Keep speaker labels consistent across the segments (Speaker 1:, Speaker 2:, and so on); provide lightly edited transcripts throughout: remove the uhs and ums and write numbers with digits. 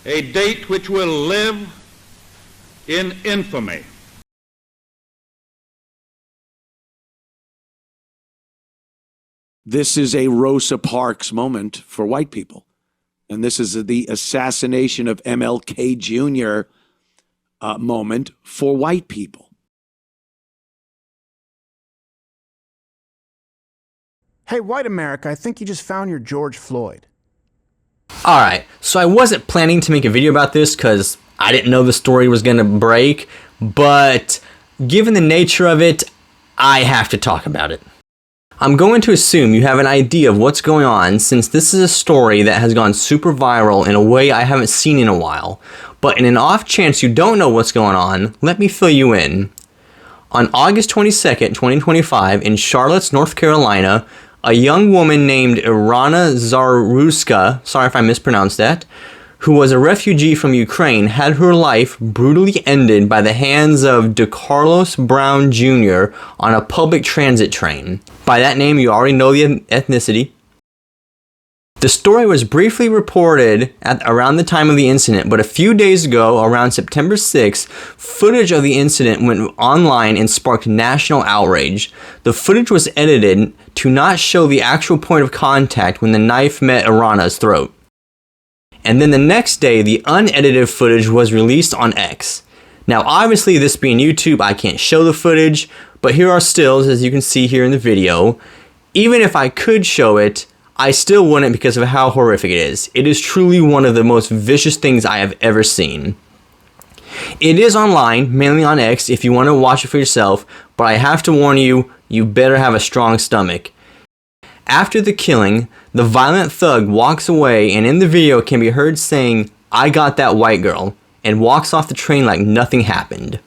Speaker 1: a date which will live in infamy.
Speaker 2: This is a Rosa Parks moment for white people. And this is the assassination of MLK Jr. Moment for white people.
Speaker 3: Hey, white America, I think you just found your George Floyd.
Speaker 4: Alright, so I wasn't planning to make a video about this because I didn't know the story was going to break, but given the nature of it, I have to talk about it. I'm going to assume you have an idea of what's going on since this is a story that has gone super viral in a way I haven't seen in a while. But in an off chance you don't know what's going on, let me fill you in. On August 22nd, 2025, in Charlotte, North Carolina, a young woman named Irina Zaruska, sorry if I mispronounced that, who was a refugee from Ukraine, had her life brutally ended by the hands of DeCarlos Brown Jr. on a public transit train. By that name, you already know the ethnicity. The story was briefly reported at around the time of the incident, but a few days ago, around September 6th, footage of the incident went online and sparked national outrage. The footage was edited to not show the actual point of contact when the knife met Irina's throat. And then the next day, the unedited footage was released on X. Now, obviously, this being YouTube, I can't show the footage, but here are stills, as you can see here in the video. Even if I could show it, I still wouldn't because of how horrific it is. It is truly one of the most vicious things I have ever seen. It is online, mainly on X, if you want to watch it for yourself, but I have to warn you, you better have a strong stomach. After the killing, the violent thug walks away and in the video can be heard saying, "I got that white girl," and walks off the train like nothing happened.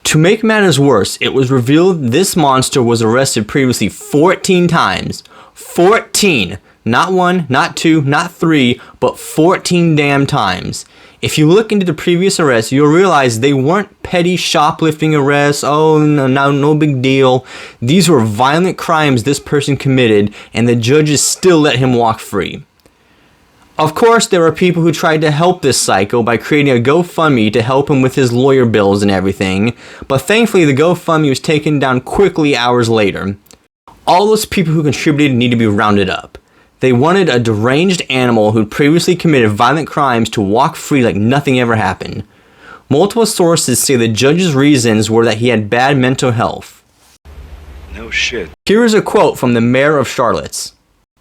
Speaker 4: To make matters worse, it was revealed this monster was arrested previously 14 times. 14! Not 1, not 2, not 3, but 14 damn times. If you look into the previous arrests, you'll realize they weren't petty shoplifting arrests, oh no big deal. These were violent crimes this person committed, and the judges still let him walk free. Of course, there were people who tried to help this psycho by creating a GoFundMe to help him with his lawyer bills and everything, but thankfully the GoFundMe was taken down quickly hours later. All those people who contributed need to be rounded up. They wanted a deranged animal who'd previously committed violent crimes to walk free like nothing ever happened. Multiple sources say the judge's reasons were that he had bad mental health.
Speaker 5: No shit.
Speaker 4: Here is a quote from the mayor of Charlotte.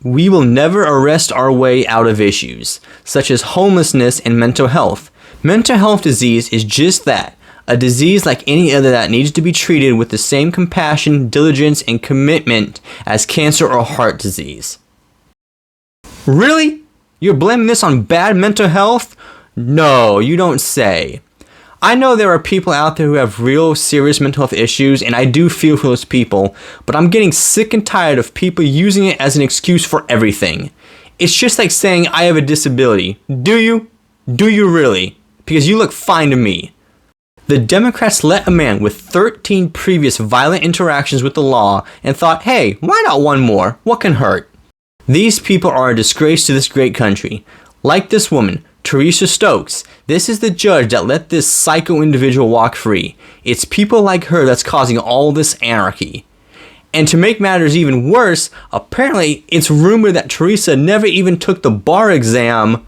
Speaker 4: "We will never arrest our way out of issues, such as homelessness and mental health. Mental health disease is just that, a disease like any other that needs to be treated with the same compassion, diligence, and commitment as cancer or heart disease." Really? You're blaming this on bad mental health? No, you don't say. I know there are people out there who have real serious mental health issues, and I do feel for those people, but I'm getting sick and tired of people using it as an excuse for everything. It's just like saying I have a disability. Do you? Do you really? Because you look fine to me. The Democrats let a man with 13 previous violent interactions with the law and thought, hey, why not one more? What can hurt? These people are a disgrace to this great country. Like this woman, Teresa Stokes, this is the judge that let this psycho individual walk free. It's people like her that's causing all this anarchy. And to make matters even worse, apparently it's rumored that Teresa never even took the bar exam,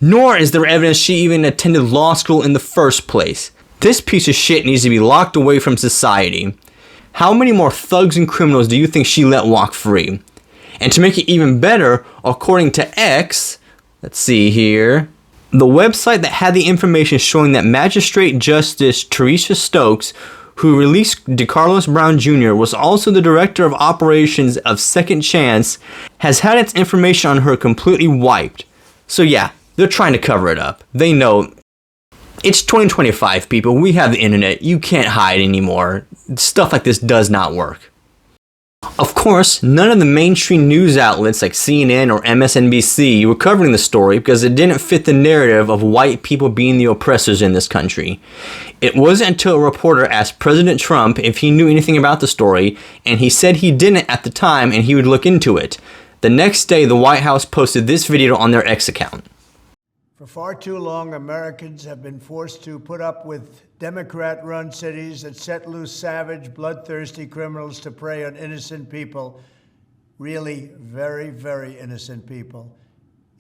Speaker 4: nor is there evidence she even attended law school in the first place. This piece of shit needs to be locked away from society. How many more thugs and criminals do you think she let walk free? And to make it even better, according to X, let's see here, the website that had the information showing that Magistrate Justice Teresa Stokes, who released DeCarlos Brown Jr., was also the director of operations of Second Chance, has had its information on her completely wiped. So yeah, they're trying to cover it up. They know. It's 2025, people. We have the internet. You can't hide anymore. Stuff like this does not work. Of course, none of the mainstream news outlets like CNN or MSNBC were covering the story because it didn't fit the narrative of white people being the oppressors in this country. It wasn't until a reporter asked President Trump if he knew anything about the story, and he said he didn't at the time and he would look into it. The next day, the White House posted this video on their X account.
Speaker 6: For far too long, Americans have been forced to put up with Democrat-run cities that set loose savage, bloodthirsty criminals to prey on innocent people, really very, very innocent people.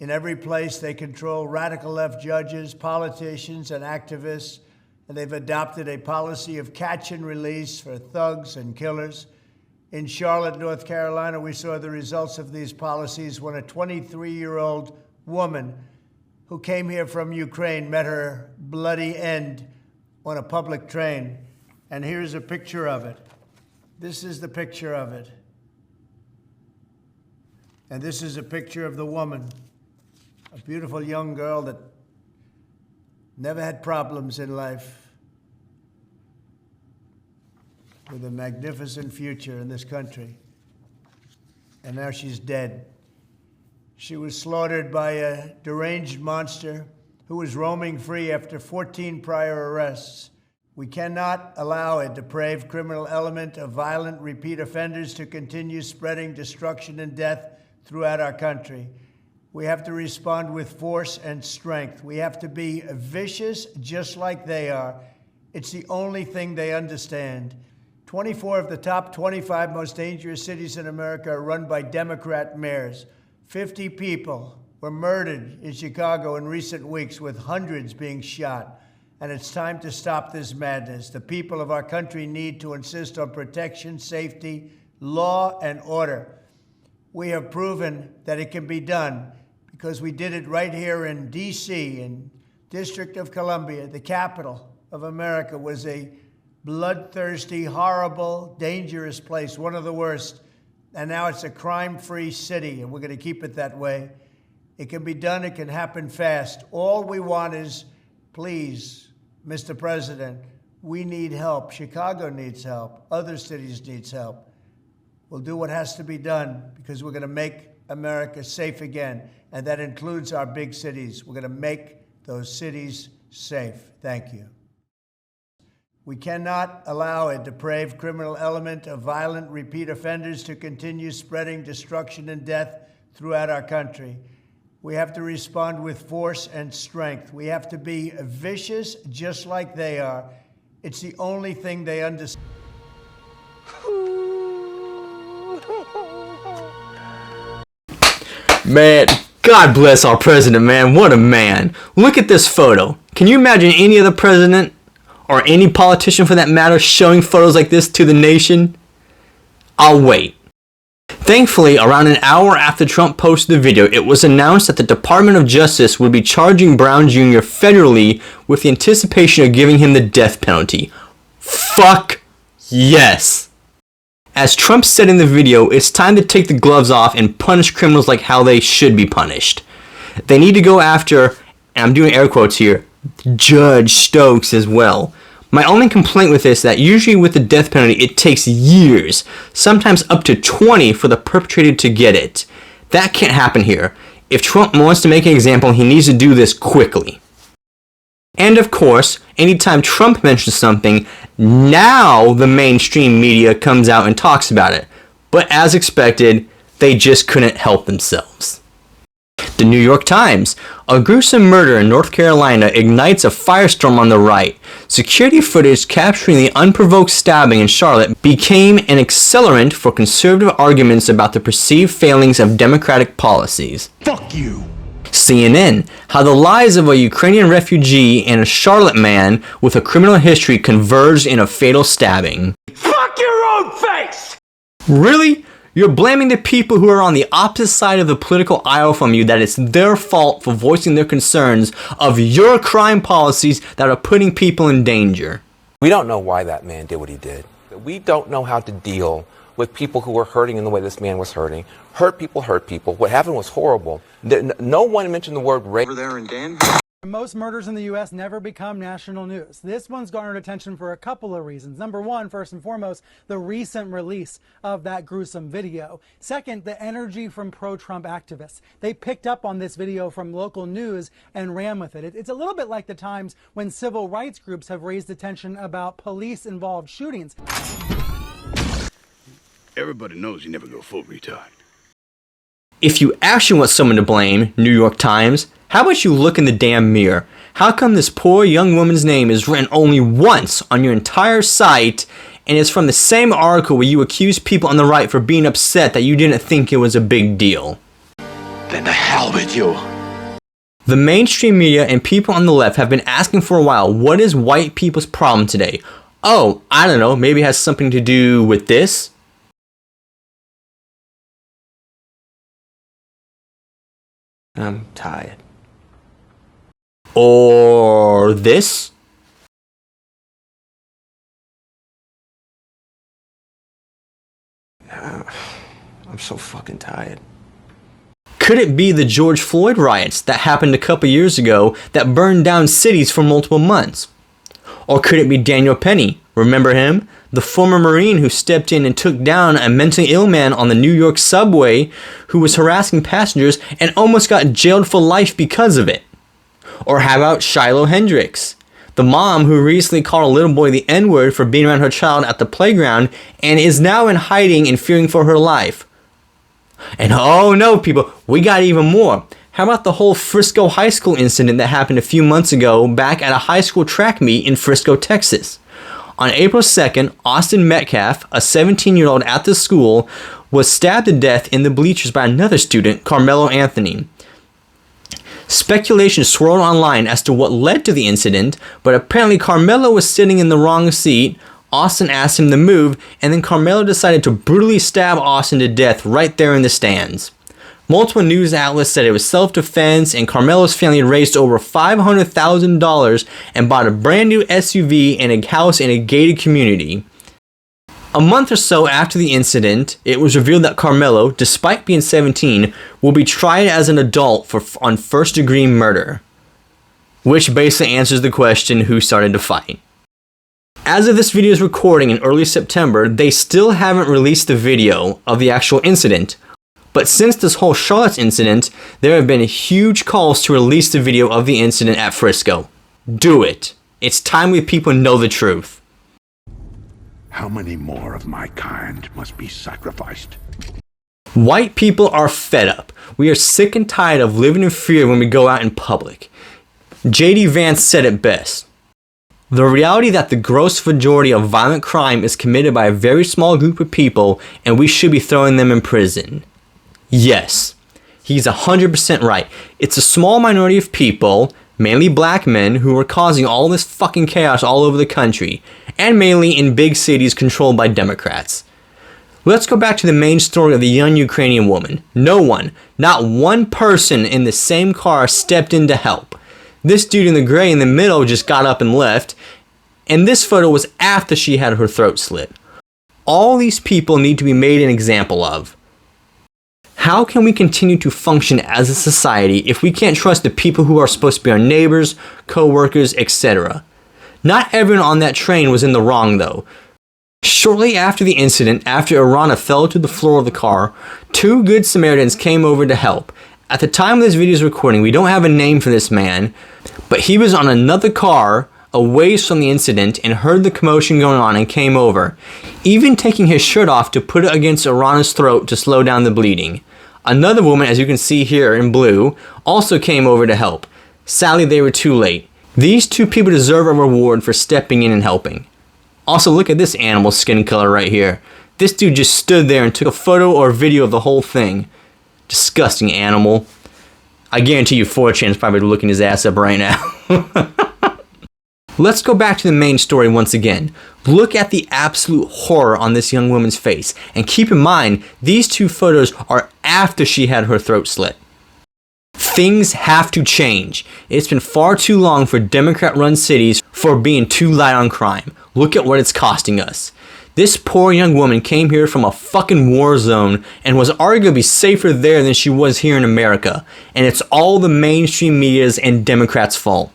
Speaker 6: In every place, they control radical left judges, politicians, and activists, and they've adopted a policy of catch and release for thugs and killers. In Charlotte, North Carolina, we saw the results of these policies when a 23-year-old woman who came here from Ukraine met her bloody end on a public train. And here's a picture of it. This is the picture of it. And this is a picture of the woman, a beautiful young girl that never had problems in life, with a magnificent future in this country. And now she's dead. She was slaughtered by a deranged monster who was roaming free after 14 prior arrests. We cannot allow a depraved criminal element of violent repeat offenders to continue spreading destruction and death throughout our country. We have to respond with force and strength. We have to be vicious just like they are. It's the only thing they understand. 24 of the top 25 most dangerous cities in America are run by Democrat mayors. 50 people were murdered in Chicago in recent weeks, with hundreds being shot. And it's time to stop this madness. The people of our country need to insist on protection, safety, law, and order. We have proven that it can be done because we did it right here in D.C., in District of Columbia. The capital of America was a bloodthirsty, horrible, dangerous place, one of the worst. And now it's a crime-free city, and we're going to keep it that way. It can be done. It can happen fast. All we want is, please, Mr. President, we need help. Chicago needs help. Other cities need help. We'll do what has to be done because we're going to make America safe again, and that includes our big cities. We're going to make those cities safe. Thank you. We cannot allow a depraved criminal element of violent repeat offenders to continue spreading destruction and death throughout our country. We have to respond with force and strength. We have to be vicious just like they are. It's the only thing they understand.
Speaker 4: Man, God bless our president, man. What a man. Look at this photo. Can you imagine any other president, or any politician for that matter, showing photos like this to the nation? I'll wait. Thankfully, around an hour after Trump posted the video, it was announced that the Department of Justice would be charging Brown Jr. federally with the anticipation of giving him the death penalty. Fuck yes! As Trump said in the video, it's time to take the gloves off and punish criminals like how they should be punished. They need to go after, and I'm doing air quotes here, Judge Stokes as well. My only complaint with this is that usually with the death penalty, it takes years, sometimes up to 20 for the perpetrator to get it. That can't happen here. If Trump wants to make an example, he needs to do this quickly. And of course, anytime Trump mentions something, now the mainstream media comes out and talks about it. But as expected, they just couldn't help themselves. The New York Times. A gruesome murder in North Carolina ignites a firestorm on the right. Security footage capturing the unprovoked stabbing in Charlotte became an accelerant for conservative arguments about the perceived failings of Democratic policies.
Speaker 3: Fuck you.
Speaker 4: CNN. How the lives of a Ukrainian refugee and a Charlotte man with a criminal history converged in a fatal stabbing.
Speaker 3: Fuck your own face!
Speaker 4: Really? You're blaming the people who are on the opposite side of the political aisle from you that it's their fault for voicing their concerns of your crime policies that are putting people in danger.
Speaker 7: We don't know why that man did what he did. We don't know how to deal with people who were hurting in the way this man was hurting. Hurt people hurt people. What happened was horrible. No one mentioned the word rape.
Speaker 5: Over there in Danville.
Speaker 8: Most murders in the U.S. never become national news. This one's garnered attention for a couple of reasons. Number one, first and foremost, the recent release of that gruesome video. Second, the energy from pro-Trump activists. They picked up on this video from local news and ran with it. It's a little bit like the times when civil rights groups have raised attention about police-involved shootings.
Speaker 9: Everybody knows you never go full retard.
Speaker 4: If you actually want someone to blame, New York Times, how about you look in the damn mirror? How come this poor young woman's name is written only once on your entire site, and it's from the same article where you accuse people on the right for being upset that you didn't think it was a big deal?
Speaker 5: Then the hell with you.
Speaker 4: The mainstream media and people on the left have been asking for a while, what is white people's problem today? Oh, I don't know, maybe it has something to do with this? I'm tired. Or this? I'm so fucking tired. Could it be the George Floyd riots that happened a couple years ago that burned down cities for multiple months? Or could it be Daniel Penny? Remember him? The former Marine who stepped in and took down a mentally ill man on the New York subway who was harassing passengers and almost got jailed for life because of it. Or how about Shiloh Hendricks? The mom who recently called a little boy the N-word for being around her child at the playground and is now in hiding and fearing for her life. And oh no, people, we got even more. How about the whole Frisco High School incident that happened a few months ago back at a high school track meet in Frisco, Texas? On April 2nd, Austin Metcalf, a 17-year-old at the school, was stabbed to death in the bleachers by another student, Carmelo Anthony. Speculation swirled online as to what led to the incident, but apparently Carmelo was sitting in the wrong seat. Austin asked him to move, and then Carmelo decided to brutally stab Austin to death right there in the stands. Multiple news outlets said it was self-defense, and Carmelo's family raised over $500,000 and bought a brand new SUV and a house in a gated community. A month or so after the incident, it was revealed that Carmelo, despite being 17, will be tried as an adult on first-degree murder. Which basically answers the question, who started the fight? As of this video's recording in early September, they still haven't released the video of the actual incident. But since this whole Charlotte's incident, there have been huge calls to release the video of the incident at Frisco. Do it. It's time we people know the truth.
Speaker 9: How many more of my kind must be sacrificed?
Speaker 4: White people are fed up. We are sick and tired of living in fear when we go out in public. J.D. Vance said it best. The reality that the gross majority of violent crime is committed by a very small group of people and we should be throwing them in prison. Yes, he's 100% right. It's a small minority of people, mainly black men, who are causing all this fucking chaos all over the country, and mainly in big cities controlled by Democrats. Let's go back to the main story of the young Ukrainian woman. No one, not one person in the same car stepped in to help. This dude in the gray in the middle just got up and left, and this photo was after she had her throat slit. All these people need to be made an example of. How can we continue to function as a society if we can't trust the people who are supposed to be our neighbors, co-workers, etc.? Not everyone on that train was in the wrong though. Shortly after the incident, after Irana fell to the floor of the car, 2 good Samaritans came over to help. At the time of this video's recording, we don't have a name for this man, but he was on another car a ways from the incident and heard the commotion going on and came over, even taking his shirt off to put it against Irana's throat to slow down the bleeding. Another woman, as you can see here in blue, also came over to help. Sadly, they were too late. These 2 people deserve a reward for stepping in and helping. Also, look at this animal skin color right here. This dude just stood there and took a photo or video of the whole thing. Disgusting animal. I guarantee you 4chan's probably looking his ass up right now. Let's go back to the main story once again. Look at the absolute horror on this young woman's face. And keep in mind, these 2 photos are after she had her throat slit. Things have to change. It's been far too long for Democrat-run cities for being too light on crime. Look at what it's costing us. This poor young woman came here from a fucking war zone and was arguably safer there than she was here in America. And it's all the mainstream media's and Democrats' fault.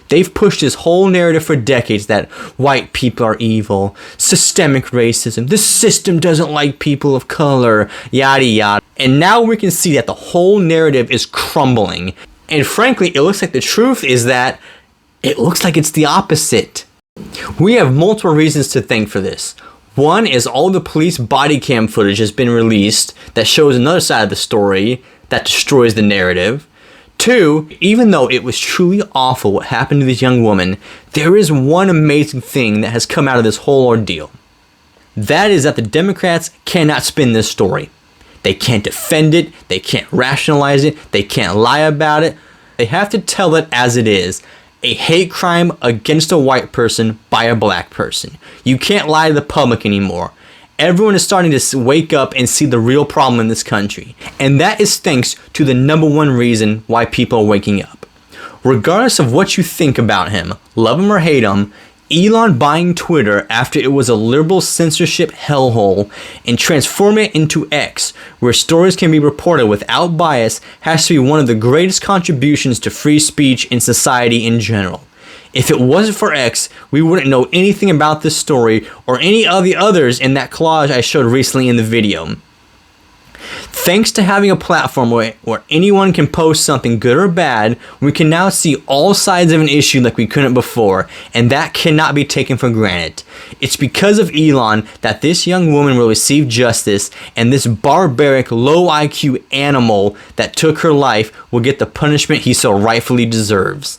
Speaker 4: They've pushed this whole narrative for decades that white people are evil, systemic racism, this system doesn't like people of color, yada yada. And now we can see that the whole narrative is crumbling. And frankly, it looks like the truth is that it looks like it's the opposite. We have multiple reasons to thank for this. One is all the police body cam footage has been released that shows another side of the story that destroys the narrative. Two, even though it was truly awful what happened to this young woman, there is one amazing thing that has come out of this whole ordeal. That is that the Democrats cannot spin this story. They can't defend it, they can't rationalize it, they can't lie about it. They have to tell it as it is. A hate crime against a white person by a black person. You can't lie to the public anymore. Everyone is starting to wake up and see the real problem in this country. And that is thanks to the number one reason why people are waking up. Regardless of what you think about him, love him or hate him, Elon buying Twitter after it was a liberal censorship hellhole and transforming it into X, where stories can be reported without bias, has to be one of the greatest contributions to free speech in society in general. If it wasn't for X, we wouldn't know anything about this story or any of the others in that collage I showed recently in the video. Thanks to having a platform where anyone can post something good or bad, we can now see all sides of an issue like we couldn't before, and that cannot be taken for granted. It's because of Elon that this young woman will receive justice, and this barbaric, low IQ animal that took her life will get the punishment he so rightfully deserves.